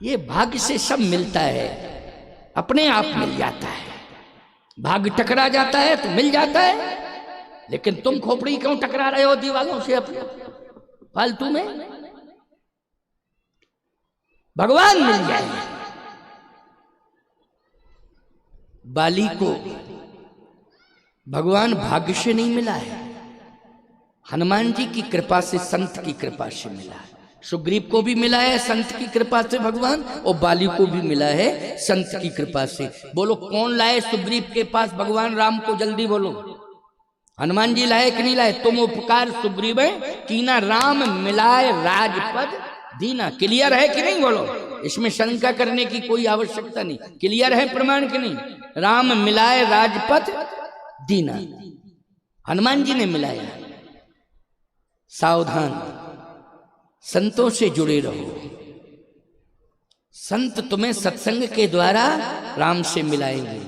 ये भाग्य से सब मिलता है, अपने आप मिल जाता है। भाग्य टकरा जाता है तो मिल जाता है, लेकिन तुम खोपड़ी क्यों टकरा रहे हो दीवालों से अपने फालतू में? भगवान मिल जाएंगे। बाली को भगवान भाग्य से नहीं मिला है, हनुमान जी की कृपा से, संत की कृपा से मिला है। सुग्रीव को भी मिला है संत की कृपा से भगवान, और बाली को भी मिला है संत की कृपा से। बोलो कौन लाए सुग्रीव के पास भगवान राम को? जल्दी बोलो, हनुमान जी लाए कि नहीं लाए? तुम उपकार सुग्रीव कीना राम मिलाए राजपद दीना। क्लियर है कि नहीं? बोलो, इसमें शंका करने की कोई आवश्यकता नहीं। क्लियर है प्रमाण कि नहीं? राम मिलाए राजपद दीना, हनुमान जी ने मिलाया। सावधान, संतों से जुड़े रहो। संत तुम्हें सत्संग के द्वारा राम से मिलाएंगे,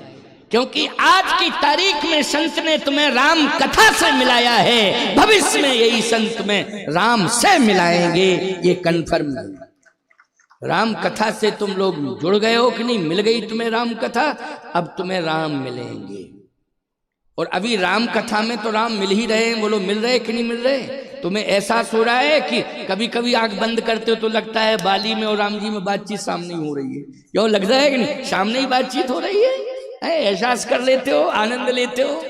क्योंकि आज की तारीख में संत ने तुम्हें राम कथा से मिलाया है, भविष्य में यही संत में राम से मिलाएंगे, ये कन्फर्म है। राम कथा से तुम लोग जुड़ गए हो कि नहीं? मिल गई तुम्हें राम कथा, अब तुम्हें राम मिलेंगे। और अभी राम कथा में तो राम मिल ही रहे हैं। बोलो मिल रहे कि नहीं मिल रहे? तुम्हें एहसास हो रहा है कि कभी कभी आंख बंद करते हो तो लगता है बाली में और राम जी में बातचीत सामने ही हो रही है। क्यों लग रहा है कि नहीं? सामने ही बातचीत हो रही है। एहसास कर लेते हो, आनंद लेते हो।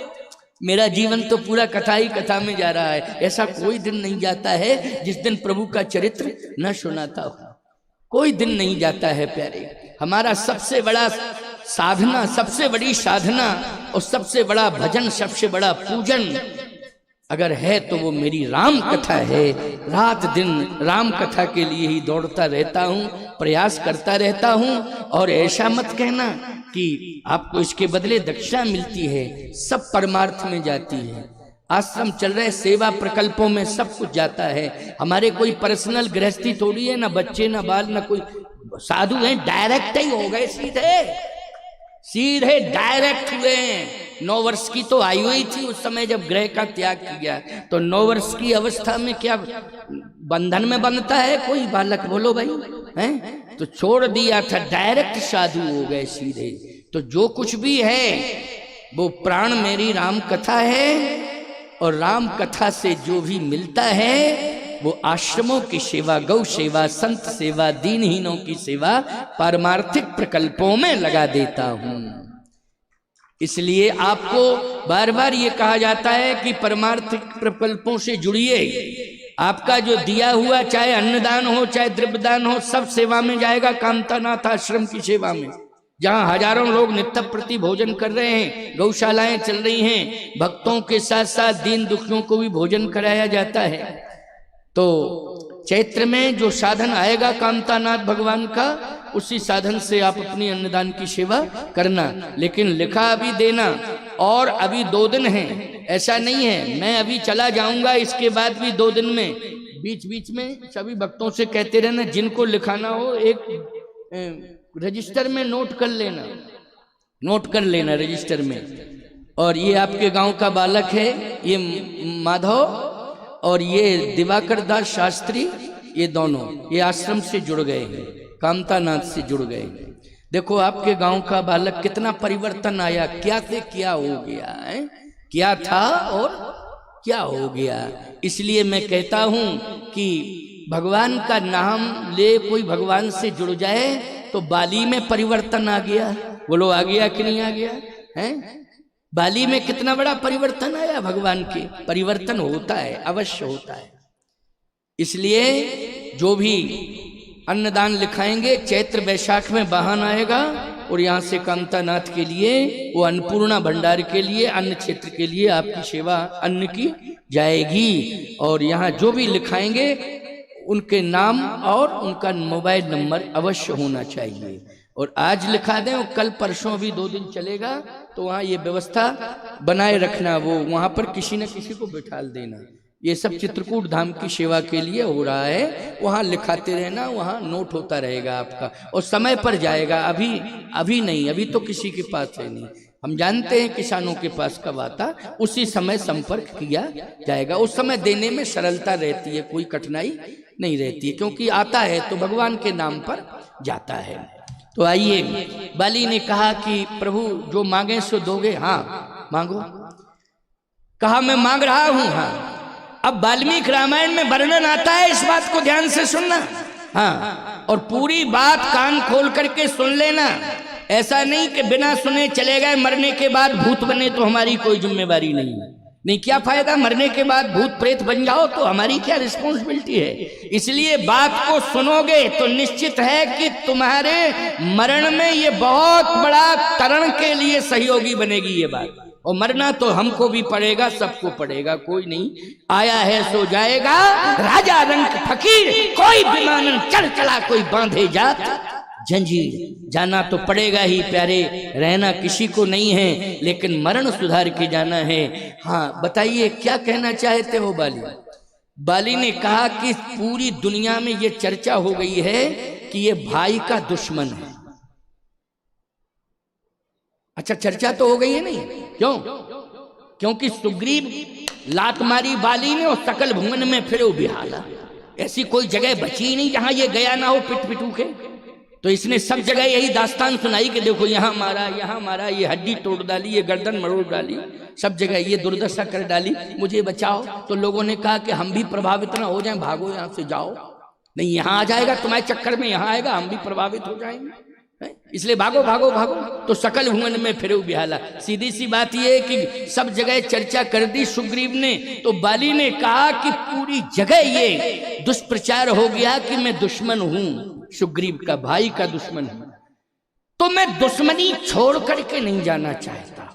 मेरा जीवन तो पूरा कथा ही कथा में जा रहा है। ऐसा कोई दिन नहीं जाता है जिस दिन प्रभु का चरित्र न सुनाता हो। कोई दिन नहीं जाता है प्यारे। हमारा सबसे बड़ा साधना, सबसे बड़ी साधना और सबसे बड़ा भजन, सबसे बड़ा पूजन अगर है तो वो मेरी राम कथा है। रात दिन राम कथा के लिए ही दौड़ता रहता हूँ, प्रयास करता रहता हूँ। और ऐसा मत कहना कि आपको इसके बदले दक्षिणा मिलती है। सब परमार्थ में जाती है। आश्रम चल रहे, सेवा प्रकल्पों में सब कुछ जाता है। हमारे कोई पर्सनल गृहस्थी थोड़ी है, ना बच्चे ना बाल ना कोई साधु हैं। डायरेक्ट ही हो गए, सीधे डायरेक्ट हुए। 9 वर्ष की तो आयु ही थी उस समय जब ग्रह का त्याग किया। तो 9 वर्ष की अवस्था में क्या बंधन में बंधता है कोई बालक? बोलो भाई, हैं? तो छोड़ दिया था, डायरेक्ट साधु हो गए सीधे। तो जो कुछ भी है वो प्राण मेरी राम कथा है। और राम कथा से जो भी मिलता है वो आश्रमों की सेवा, गौ सेवा, संत सेवा, दीनहीनों की सेवा, पारमार्थिक प्रकल्पों में लगा देता हूं। इसलिए आपको बार बार ये कहा जाता है कि परमार्थिक प्रकल्पों से जुड़िए। आपका जो दिया हुआ, चाहे अन्नदान हो चाहे द्रव्यदान हो, सब सेवा में जाएगा। कामतानाथ आश्रम की सेवा में, जहां हजारों लोग नित्य प्रति भोजन कर रहे हैं, गौशालाएं चल रही हैं, भक्तों के साथ साथ दीन दुखियों को भी भोजन कराया जाता है। तो चैत्र में जो साधन आएगा कामतानाथ भगवान का, उसी साधन से आप अपनी अन्नदान की सेवा करना। लेकिन लिखा अभी देना, और अभी 2 दिन हैं, ऐसा नहीं है मैं अभी चला जाऊंगा, इसके बाद भी 2 दिन में। बीच बीच में सभी भक्तों से कहते रहना, जिनको लिखाना हो एक रजिस्टर में नोट कर लेना रजिस्टर में। और ये आपके गांव का बालक है, ये माधव और ये दिवाकर दास शास्त्री, ये दोनों ये आश्रम से जुड़ गए हैं, कामतानाथ से जुड़ गए हैं। देखो आपके गांव का बालक कितना परिवर्तन आया, क्या से क्या हो गया है, क्या था और क्या हो गया। इसलिए मैं कहता हूं कि भगवान का नाम ले, कोई भगवान से जुड़ जाए तो बाली में परिवर्तन आ गया। बोलो आ गया कि नहीं आ गया है? बाली में कितना बड़ा परिवर्तन आया। भगवान के परिवर्तन होता है, अवश्य होता है। इसलिए जो भी अन्नदान लिखाएंगे, चैत्र वैशाख में वाहन आएगा और यहाँ से कामतानाथ के लिए, वो अन्नपूर्णा भंडार के लिए, अन्न क्षेत्र के लिए आपकी सेवा अन्न की जाएगी। और यहाँ जो भी लिखाएंगे उनके नाम और उनका मोबाइल नंबर अवश्य होना चाहिए। और आज लिखा दें और कल परसों अभी 2 दिन चलेगा तो वहाँ ये व्यवस्था बनाए रखना, वो वहाँ पर किसी न किसी को बिठा देना। ये सब चित्रकूट धाम की सेवा के लिए हो रहा है, वहाँ लिखाते रहना, वहाँ नोट होता रहेगा आपका और समय पर जाएगा। अभी नहीं, अभी तो किसी के पास है नहीं। हम जानते हैं किसानों के पास कब आता, उसी समय संपर्क किया जाएगा। उस समय देने में सरलता रहती है, कोई कठिनाई नहीं रहती है, क्योंकि आता है तो भगवान के नाम पर जाता है। तो आइए, बाली ने कहा कि प्रभु जो मांगे सो दोगे? हाँ मांगो। कहा मैं मांग रहा हूं। हाँ। अब वाल्मीकि रामायण में वर्णन आता है, इस बात को ध्यान से सुनना। हाँ, और पूरी बात कान खोल करके सुन लेना। ऐसा नहीं कि बिना सुने चले गए, मरने के बाद भूत बने तो हमारी कोई जिम्मेवारी नहीं है। नहीं, क्या फायदा, मरने के बाद भूत प्रेत बन जाओ तो हमारी क्या रिस्पॉन्सिबिलिटी है। इसलिए बात को सुनोगे तो निश्चित है कि तुम्हारे मरण में ये बहुत बड़ा तरण के लिए सहयोगी बनेगी ये बात। और मरना तो हमको भी पड़ेगा, सबको पड़ेगा, कोई नहीं आया है सो जाएगा। राजा रंग फकीर कोई विमानन चढ़ चला, कोई बांधे जात जंजीर। जाना तो पड़ेगा ही प्यारे, रहना किसी को नहीं है, लेकिन मरण सुधार के जाना है। हाँ बताइए क्या कहना चाहते हो बाली? बाली ने कहा कि पूरी दुनिया में ये चर्चा हो गई है कि ये भाई का दुश्मन है। अच्छा, चर्चा तो हो गई है नहीं? क्यों? क्योंकि सुग्रीव लात मारी बाली ने और सकल भुवन में फिरे बिहाला। ऐसी कोई जगह बची ही नहीं जहां ये गया ना हो पिट पिटू के। तो इसने सब जगह यही दास्तान सुनाई कि देखो यहाँ मारा, ये हड्डी तोड़ डाली, ये गर्दन मरोड़ डाली, सब जगह ये दुर्दशा कर डाली, मुझे बचाओ। तो लोगों ने कहा कि हम भी प्रभावित ना हो जाएं, भागो यहाँ से, जाओ। नहीं, यहाँ आ जाएगा तुम्हारे चक्कर में, यहाँ आएगा हम भी प्रभावित हो जाएंगे, इसलिए भागो भागो भागो। तो सकल भुवन में फिरे बिहाला। सीधी सी बात यह है कि सब जगह चर्चा कर दी सुग्रीव ने। तो बाली ने कहा कि पूरी जगह ये दुष्प्रचार हो गया कि मैं दुश्मन हूं, सुग्रीव का भाई का दुश्मन हूं। तो मैं दुश्मनी छोड़ करके नहीं जाना चाहता।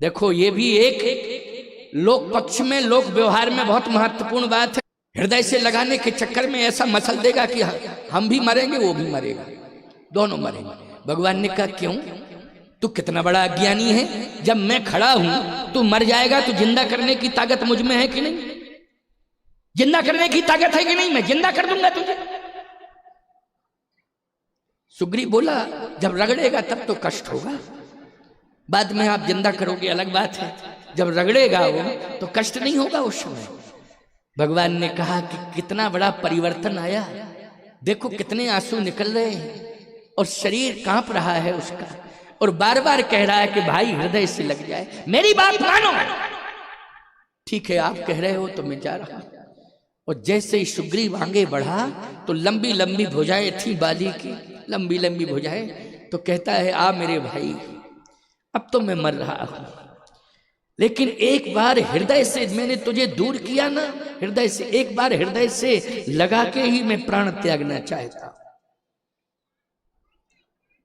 देखो, ये भी एक लोक पक्ष में, लोक व्यवहार में बहुत महत्वपूर्ण बात है। हृदय से लगाने के चक्कर में ऐसा मसल देगा कि हम भी मरेंगे, वो भी मरेगा, दोनों मरेंगे। भगवान ने कहा क्यों? तू कितना बड़ा अज्ञानी है। जब मैं खड़ा हूं तू मर जाएगा, तो जिंदा करने की ताकत मुझ में है कि नहीं? जिंदा करने की ताकत है कि नहीं? मैं जिंदा कर दूंगा तुझे। सुग्रीव बोला जब रगड़ेगा तब तो कष्ट होगा, बाद में आप जिंदा करोगे अलग बात है, जब रगड़ेगा वो तो कष्ट नहीं होगा उस समय। भगवान ने कहा कि कितना बड़ा परिवर्तन आया, देखो कितने आंसू निकल रहे हैं और शरीर कांप रहा है उसका, और बार बार कह रहा है कि भाई हृदय से लग जाए, मेरी बात मानो। ठीक है, आप कह रहे हो तो मैं जा रहा हूं। और जैसे ही सुग्रीव आगे बढ़ा तो लंबी लंबी भुजाएं थी बाली की, लंबी लंबी भुजाएं। तो कहता है आ मेरे भाई, अब तो मैं मर रहा हूं, लेकिन एक बार हृदय से मैंने तुझे दूर किया ना, हृदय से एक बार हृदय से लगा के ही मैं प्राण त्यागना चाहता।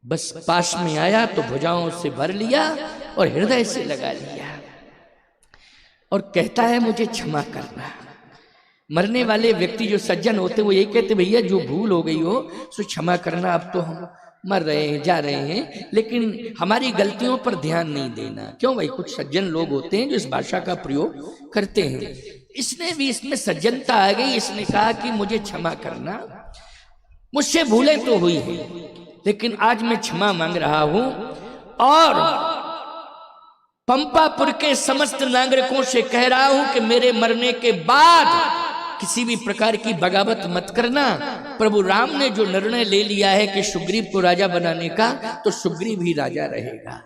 बस पास में आया तो भुजाओं से भर लिया और हृदय से लगा लिया और कहता है मुझे क्षमा करना। मरने वाले व्यक्ति जो सज्जन होते वो यही कहते भैया जो भूल हो गई हो सो क्षमा करना, अब तो हम मर रहे हैं, जा रहे हैं, लेकिन हमारी गलतियों पर ध्यान नहीं देना। क्यों भाई? कुछ सज्जन लोग होते हैं जो इस भाषा का प्रयोग करते हैं। इसने भी इसमें सज्जनता आ गई, इसने कहा कि मुझे क्षमा करना, मुझसे भूलें तो हुई है, लेकिन आज मैं क्षमा मांग रहा हूं और पंपापुर के समस्त नागरिकों से कह रहा हूं कि मेरे मरने के बाद किसी भी प्रकार की बगावत मत करना। प्रभु राम ने जो निर्णय ले लिया है कि सुग्रीव को राजा बनाने का, तो सुग्रीव ही राजा रहेगा।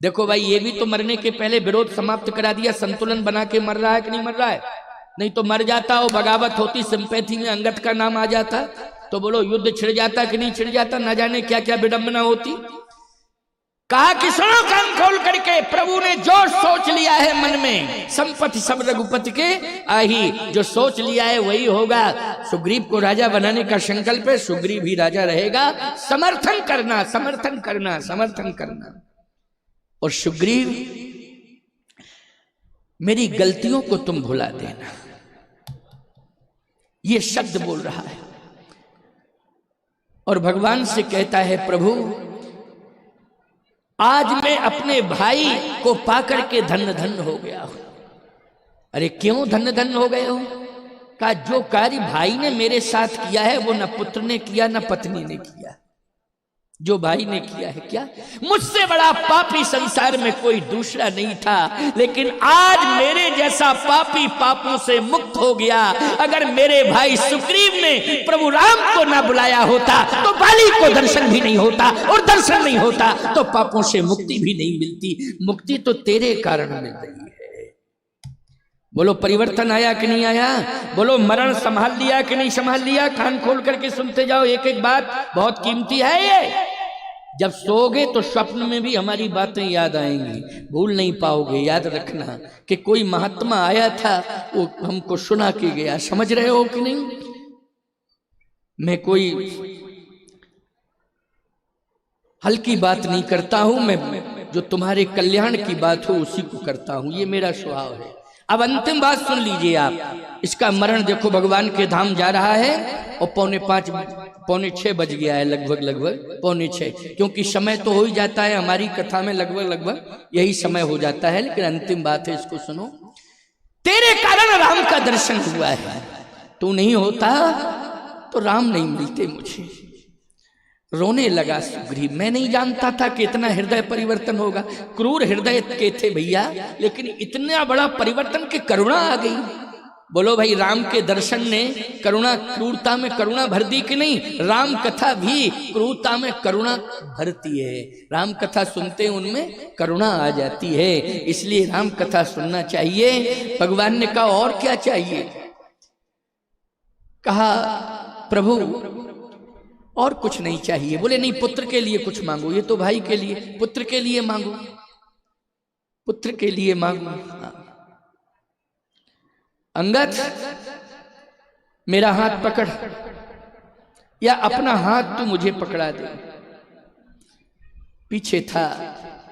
देखो भाई, ये भी तो मरने के पहले विरोध समाप्त करा दिया, संतुलन बना के मर रहा है कि नहीं मर रहा है? नहीं तो मर जाता और बगावत होती, सिंपैथी में अंगद का नाम आ जाता, तो बोलो युद्ध छिड़ जाता कि नहीं छिड़ जाता, न जाने क्या क्या विडंबना होती। कहा कि सुनो कान खोल करके, प्रभु ने जो सोच लिया है मन में, संपत्ति सब रघुपति के आही, जो सोच लिया है वही होगा। सुग्रीव को राजा बनाने का संकल्प है, सुग्रीव ही राजा रहेगा। समर्थन करना, समर्थन करना, समर्थन करना। और सुग्रीव मेरी गलतियों को तुम भुला देना, ये शब्द बोल रहा है और भगवान से कहता है प्रभु आज मैं अपने भाई को पाकर के धन्य धन्य हो गया हूं। अरे क्यों धन्य धन्य हो गए हो? कहा जो कार्य भाई ने मेरे साथ किया है वो न पुत्र ने किया न पत्नी ने किया, जो भाई ने किया है। क्या? मुझसे बड़ा पापी संसार में कोई दूसरा नहीं था, लेकिन आज मेरे जैसा पापी पापों से मुक्त हो गया। अगर मेरे भाई सुग्रीव ने प्रभु राम को ना बुलाया होता तो बाली को दर्शन भी नहीं होता, और दर्शन नहीं होता तो पापों से मुक्ति भी नहीं मिलती। मुक्ति तो तेरे कारण मिल रही है। बोलो परिवर्तन आया कि नहीं आया? बोलो मरण संभाल लिया कि नहीं संभाल लिया? कान खोल करके सुनते जाओ, एक एक बात बहुत कीमती है ये। जब सोओगे तो स्वप्न में भी हमारी बातें याद आएंगी, भूल नहीं पाओगे। याद रखना कि कोई महात्मा आया था, वो हमको सुना के गया। समझ रहे हो कि नहीं? मैं कोई हल्की बात नहीं करता हूं, मैं जो तुम्हारे कल्याण की बात हो उसी को करता हूं, ये मेरा स्वभाव है। अब अंतिम बात सुन लीजिए आप। इसका मरण देखो, भगवान के धाम जा रहा है और 5:45 6 बज गया है, लगभग 5:45, क्योंकि समय तो हो ही जाता है हमारी कथा में, लगभग यही समय हो जाता है। लेकिन अंतिम बात है, इसको सुनो। तेरे कारण राम का दर्शन हुआ है, तू नहीं होता तो राम नहीं मिलते मुझे। रोने लगा सुग्रीव। मैं नहीं जानता था कि इतना हृदय परिवर्तन होगा। क्रूर हृदय के थे भैया, लेकिन इतना बड़ा परिवर्तन की करुणा आ गई। बोलो भाई, राम के दर्शन ने करुणा, क्रूरता में करुणा भर दी कि नहीं? राम कथा भी क्रूरता में करुणा भरती है। राम कथा सुनते उनमें करुणा आ जाती है, इसलिए राम कथा सुनना चाहिए। भगवान ने कहा और क्या चाहिए? कहा प्रभु और कुछ नहीं चाहिए। बोले नहीं, पुत्र के लिए कुछ मांगो। ये तो भाई के लिए, पुत्र के लिए मांगो, पुत्र के लिए मांगो। अंगद, मेरा हाथ पकड़, या अपना हाथ तू मुझे पकड़ा दे। पीछे था,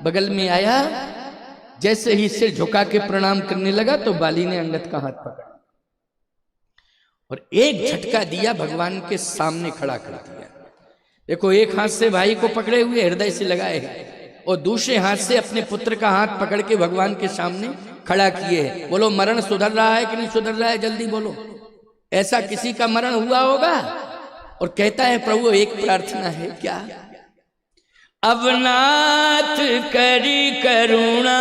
बगल में आया, जैसे ही सिर झुका के प्रणाम करने लगा तो बाली ने अंगद का हाथ पकड़ा और एक झटका दिया, भगवान के सामने खड़ा कर दिया। देखो, एक हाथ से भाई को पकड़े हुए हृदय से लगाए हैं और दूसरे हाथ से अपने पुत्र का हाथ पकड़ के भगवान के सामने खड़ा किए है। बोलो, मरण सुधर रहा है कि नहीं सुधर रहा है? जल्दी बोलो। ऐसा किसी का मरण हुआ होगा? और कहता है प्रभु एक प्रार्थना है, क्या? अब नाथ करी करुणा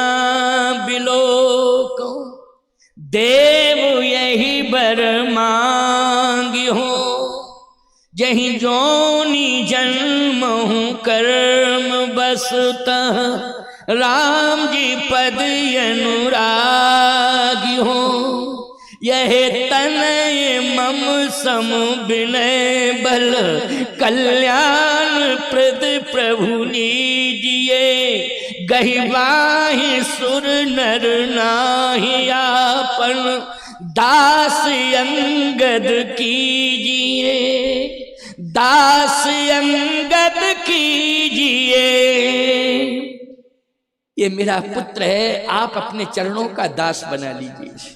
बिलोको, देव यही बर मांगी हो। जही जोनी जन्म हूँ कर्म बसता, राम जी पद अनुरागी हो। यह तनय मम सम विनय बल, कल्याण प्रद प्रभु लीजिए। गहिबाहि सुर नर नाहि आपन, दास अंगद कीजिए, दास अंगद कीजिए। ये मेरा पुत्र है, आप अपने चरणों का दास बना लीजिए।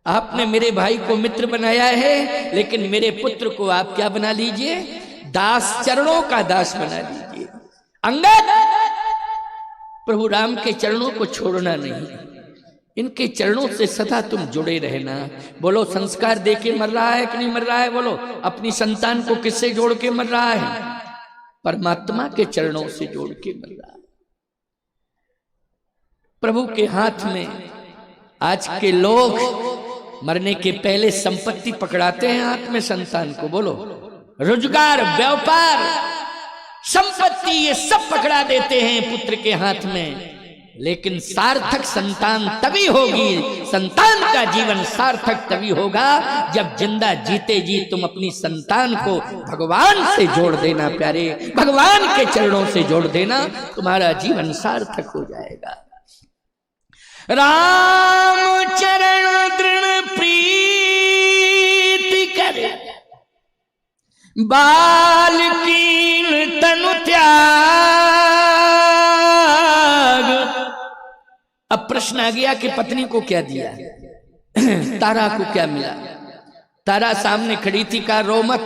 आपने मेरे भाई को मित्र बनाया है, लेकिन मेरे पुत्र को आप क्या बना लीजिए? दास, चरणों का दास बना लीजिए। अंगद, प्रभु राम के चरणों को छोड़ना नहीं, इनके चरणों से सदा तुम जुड़े रहना। बोलो, संस्कार दे के मर रहा है कि नहीं मर रहा है? बोलो, अपनी संतान को किससे जोड़ के मर रहा है? परमात्मा के चरणों से जोड़ के मर रहा है। प्रभु के हाथ में आज के लोग मरने के पहले संपत्ति पकड़ाते हैं हाथ में संतान को। बोलो, रोजगार, व्यापार, संपत्ति, ये सब पकड़ा देते हैं पुत्र के हाथ में। लेकिन सार्थक संतान तभी होगी, संतान का जीवन सार्थक तभी होगा जब जिंदा जीते जी तुम अपनी संतान को भगवान से जोड़ देना। प्यारे, भगवान के चरणों से जोड़ देना, तुम्हारा जीवन सार्थक हो जाएगा। राम चरण दृढ़ प्रीति करे, बाल कीन तनु त्याग। अब प्रश्न आ गया कि पत्नी को क्या दिया, तारा को क्या मिला? तारा सामने खड़ी थी, कहा रो मत,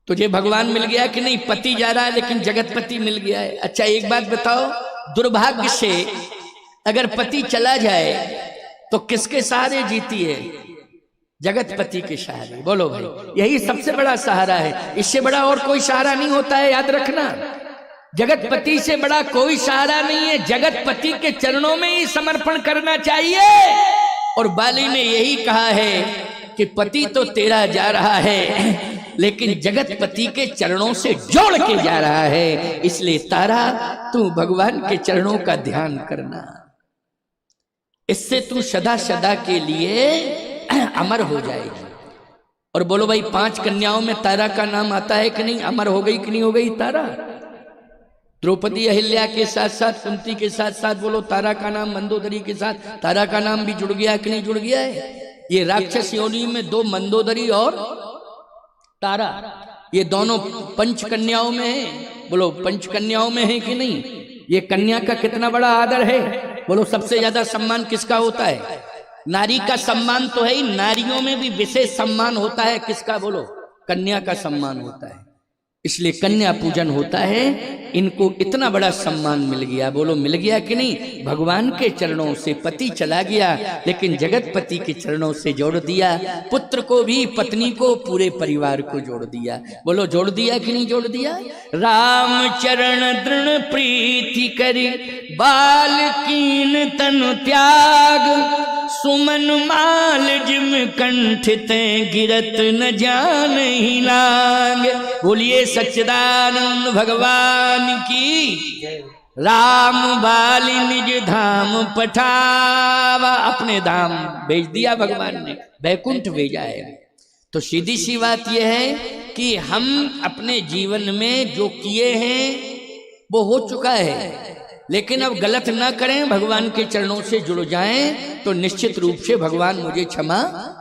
तुझे भगवान मिल गया कि नहीं? पति जा रहा है लेकिन जगतपति मिल गया है। अच्छा एक बात बताओ, दुर्भाग्य से अगर पति चला जाए तो किसके सहारे जीती है? जगतपति के सहारे। बोलो भाई, यही सबसे बड़ा सहारा है, इससे बड़ा और कोई सहारा नहीं होता है, याद रखना। जगतपति से बड़ा कोई सहारा नहीं है, जगतपति के चरणों में ही समर्पण करना चाहिए। और बाली ने यही कहा है कि पति तो तेरा जा रहा है लेकिन जगत पति के चरणों से जोड़ के जा रहा है, इसलिए तारा तू भगवान के चरणों का ध्यान करना, इससे तू सदा सदा के लिए अमर हो जाएगी। और बोलो भाई 5 कन्याओं में तारा का नाम आता है कि नहीं? अमर हो गई कि नहीं हो गई तारा? द्रौपदी अहिल्या के साथ साथ कुंती के साथ साथ बोलो तारा का नाम, मंदोदरी के साथ तारा का नाम भी जुड़ गया कि नहीं जुड़ गया है? ये राक्षस योनि में 2 मंदोदरी और तारा, ये दोनों पंच कन्याओं में है। बोलो पंच कन्याओं में है कि नहीं? ये कन्या का कितना बड़ा आदर है। बोलो सबसे ज्यादा सम्मान किसका होता है? नारी का सम्मान तो है ही, नारियों में भी विशेष सम्मान होता है किसका? बोलो कन्या का सम्मान होता है, इसलिए कन्या पूजन होता है। इनको इतना बड़ा सम्मान मिल गया, बोलो मिल गया कि नहीं? भगवान के चरणों से पति चला गया लेकिन जगत पति के चरणों से जोड़ दिया, पुत्र को भी, पत्नी को, पूरे परिवार को जोड़ दिया। बोलो जोड़ दिया कि नहीं जोड़ दिया? राम चरण दृढ़ प्रीति करी बाल कीन तनु त्याग, सुमन माल जिम कंठिते गिरत न जान ही लाग। बोलिए सच्चिदानंद भगवान की। राम बाली निज धाम पठावा, अपने धाम भेज दिया भगवान ने, बैकुंठ भेजा है। तो सीधी सी बात यह है कि हम अपने जीवन में जो किए हैं वो हो चुका है, लेकिन अब गलत ना करें, भगवान के चरणों से जुड़ जाएं तो निश्चित रूप से भगवान मुझे क्षमा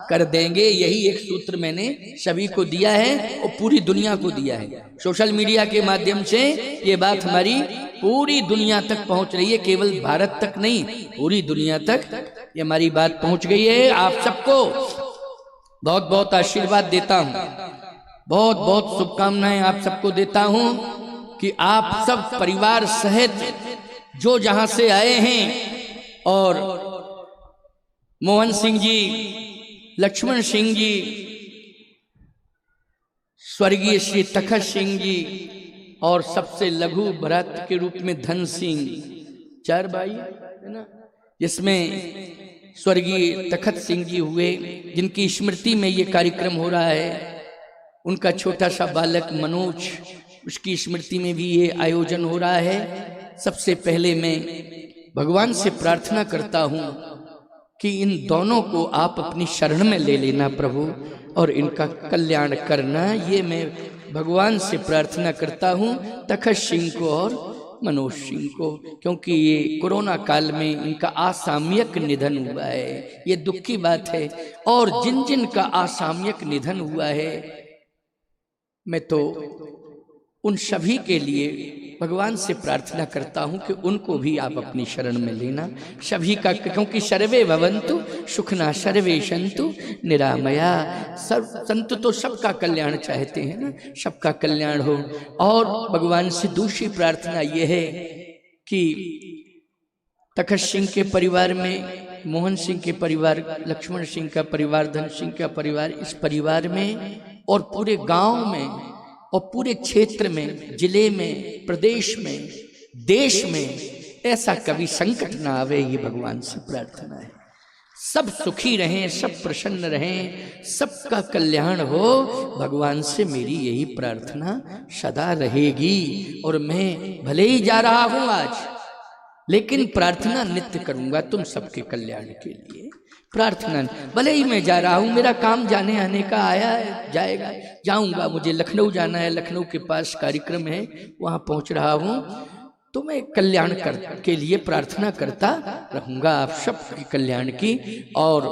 कर देंगे। यही एक सूत्र मैंने सभी को दिया है और पूरी दुनिया को दिया है। सोशल मीडिया के माध्यम से ये बात हमारी पूरी दुनिया तक पहुंच रही है, केवल भारत तक नहीं, पूरी दुनिया तक ये हमारी बात पहुंच गई है। आप सबको बहुत बहुत आशीर्वाद देता हूं, बहुत बहुत शुभकामनाएं आप सबको देता हूं कि आप सब परिवार सहित जो जहां से आए हैं, और मोहन सिंह जी, लक्ष्मण सिंह जी, स्वर्गीय श्री तखत सिंह जी, और सबसे लघु भ्रात के रूप में धन सिंह, 4 भाई है ना, जिसमें स्वर्गीय तखत सिंह जी हुए, जिनकी स्मृति में ये कार्यक्रम हो रहा है। उनका छोटा सा बालक मनोज, उसकी स्मृति में भी ये आयोजन हो रहा है। सबसे पहले मैं भगवान से प्रार्थना करता हूं कि इन दोनों को आप अपनी शरण में ले लेना प्रभु, और इनका कल्याण करना, ये मैं भगवान से प्रार्थना करता हूं तखत सिंह को और मनोज सिंह को, क्योंकि ये कोरोना काल में इनका असामयिक निधन हुआ है। ये दुख की बात है, और जिन जिन का असामयिक निधन हुआ है, मैं तो उन सभी के लिए भगवान से प्रार्थना करता हूं कि उनको भी आप अपनी शरण में लेना, सभी का, क्योंकि सर्वे भवन्तु सुखना सर्वे सन्तु निरामया। सब संत तो सबका कल्याण चाहते हैं ना, सबका कल्याण हो। और भगवान से दूसरी प्रार्थना यह है कि तखत सिंह के परिवार में, मोहन सिंह के परिवार, लक्ष्मण सिंह का परिवार, धन सिंह का परिवार, इस परिवार में और पूरे गांव में और पूरे क्षेत्र में, जिले में, प्रदेश में, देश में ऐसा कभी संकट ना आवे, ये भगवान से प्रार्थना है। सब सुखी रहें, सब प्रसन्न रहें, सबका कल्याण हो, भगवान से मेरी यही प्रार्थना सदा रहेगी। और मैं भले ही जा रहा हूं आज, लेकिन प्रार्थना नित्य करूंगा तुम सबके कल्याण के लिए। प्रार्थना, भले ही मैं जा रहा हूँ, मेरा काम जाने आने का आया है, जाएगा, जाऊंगा, मुझे लखनऊ जाना है, लखनऊ के पास कार्यक्रम है, वहाँ पहुँच रहा हूँ, तो मैं कल्याण के लिए प्रार्थना करता रहूँगा, आप सबके कल्याण की। और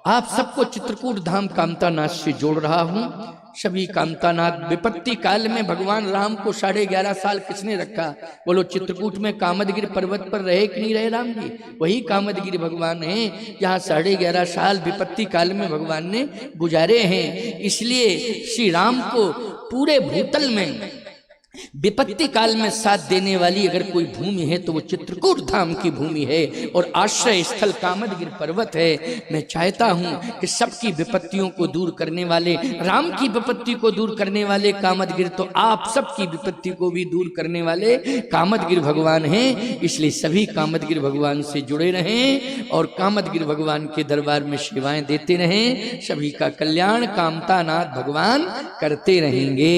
आप सबको चित्रकूट धाम कामतानाथ से जोड़ रहा हूँ। सभी कामतानाथ, विपत्ति काल में भगवान राम को 11.5 साल किसने रखा? बोलो चित्रकूट में कामदगिरि पर्वत पर रहे कि नहीं रहे राम जी? वही कामदगिरि भगवान हैं, जहाँ 11.5 साल विपत्ति काल में भगवान ने गुजारे हैं। इसलिए श्री राम को पूरे भूतल में विपत्ति काल में साथ देने वाली अगर कोई भूमि है तो वो चित्रकूट धाम की भूमि है और आश्रय स्थल कामदगिरि पर्वत है। मैं चाहता हूं कि सबकी विपत्तियों को दूर करने वाले, राम की विपत्ति को दूर करने वाले कामदगिरि, तो आप सबकी विपत्ति को भी दूर करने वाले कामदगिरि भगवान हैं। इसलिए सभी कामदगिरि भगवान से जुड़े रहें और कामदगिरि भगवान के दरबार में सेवाएं देते रहें। सभी का कल्याण कामतानाथ भगवान करते रहेंगे।